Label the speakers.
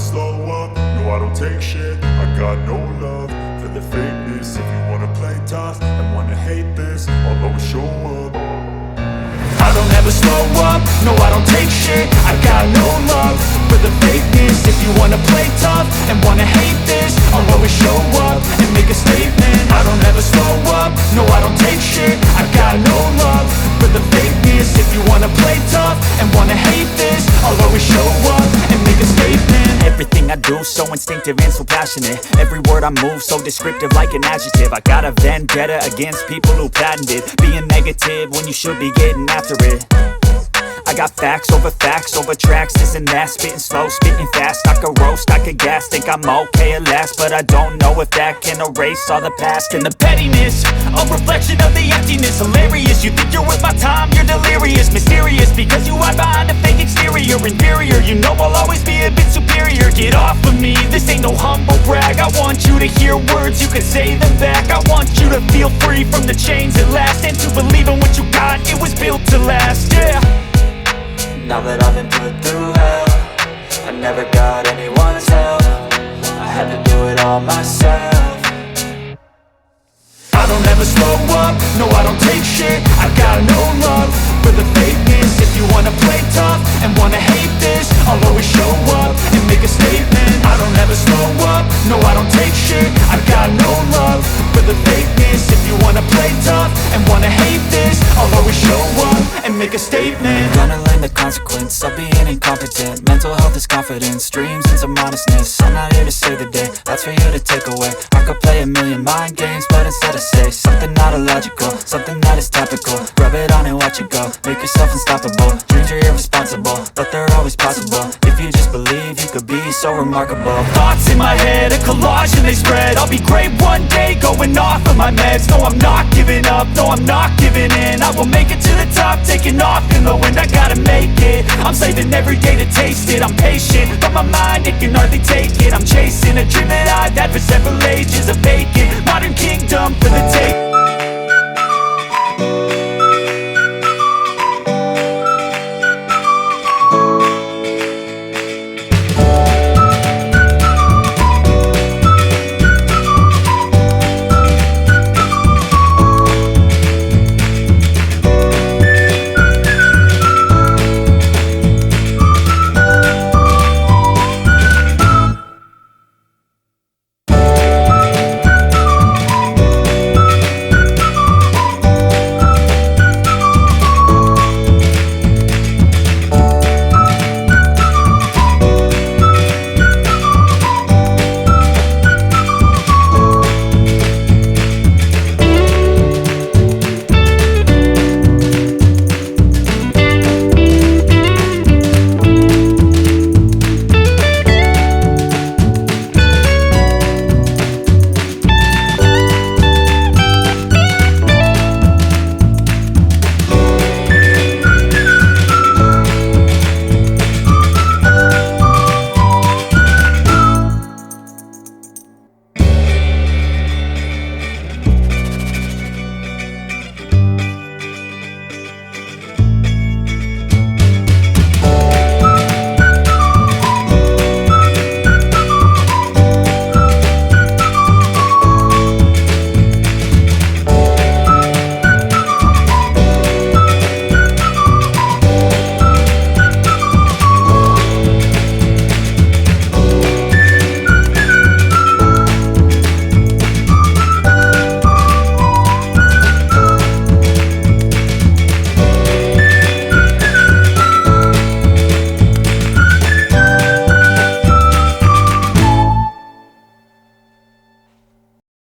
Speaker 1: slow up, no I don't take shit. I got no love for the fakeness. If you wanna play tough and wanna hate this, I'll always show up. I don't ever slow up, no I don't take shit. I got no love for the fakeness. If you wanna play tough and wanna hate this, I'll always show up and make a statement. I don't ever slow up, no I don't take shit. I got no love for the fakeness. If you wanna play tough and wanna hate this, I'll always show up and make a statement.
Speaker 2: Everything I do so instinctive and so passionate. Every word I move so descriptive like an adjective. I got a vendetta against people who patented being negative when you should be getting after it. I got facts over tracks, this and that. Spitting slow, spitting fast, I could roast, I could gas. Think I'm okay at last, but I don't know if that can erase all the past. And the pettiness, a reflection of the emptiness. Hilarious, you think you're worth my time, you're delirious. Mysterious, because you hide behind a fake exterior. Inferior, you know I'll always be a bit superior. Get off of me, this ain't no humble brag. I want you to hear words, you can say them back. I want you to feel free from the chains at last, and to believe in what you got, it was built to last, yeah.
Speaker 3: Now that I've been put through hell, I never got anyone's help. I had to do it all myself.
Speaker 1: I don't ever slow up, no I don't take shit. I got no love for the fakeness. If you wanna play tough and wanna hate this, I'll always show up and make a statement. I don't ever slow up, no I don't take shit. I got no love for the fakeness. If you wanna play tough and wanna hate this, I'll always show up and make a statement.
Speaker 3: Gonna learn the consequence of being incompetent. Mental health is confidence, dreams and some honestness. I'm not here to save the day, that's for you to take away. I could play a million mind games, but instead I say something not illogical, something that is topical. Rub it on and watch it go, make yourself unstoppable. Dreams are irresponsible, but they're always possible. If you just believe, you could be so remarkable.
Speaker 2: Thoughts in my head, a collage and they spread. I'll be great one day, going off of my meds. No, I'm not giving up, no, I'm not giving in. I will make it to the top, taking off in the wind. I gotta make it, I'm saving every day to taste it. I'm patient, but my mind, it can hardly take it. I'm chasing a dream that I've had for several ages. A vacant modern kingdom for the take.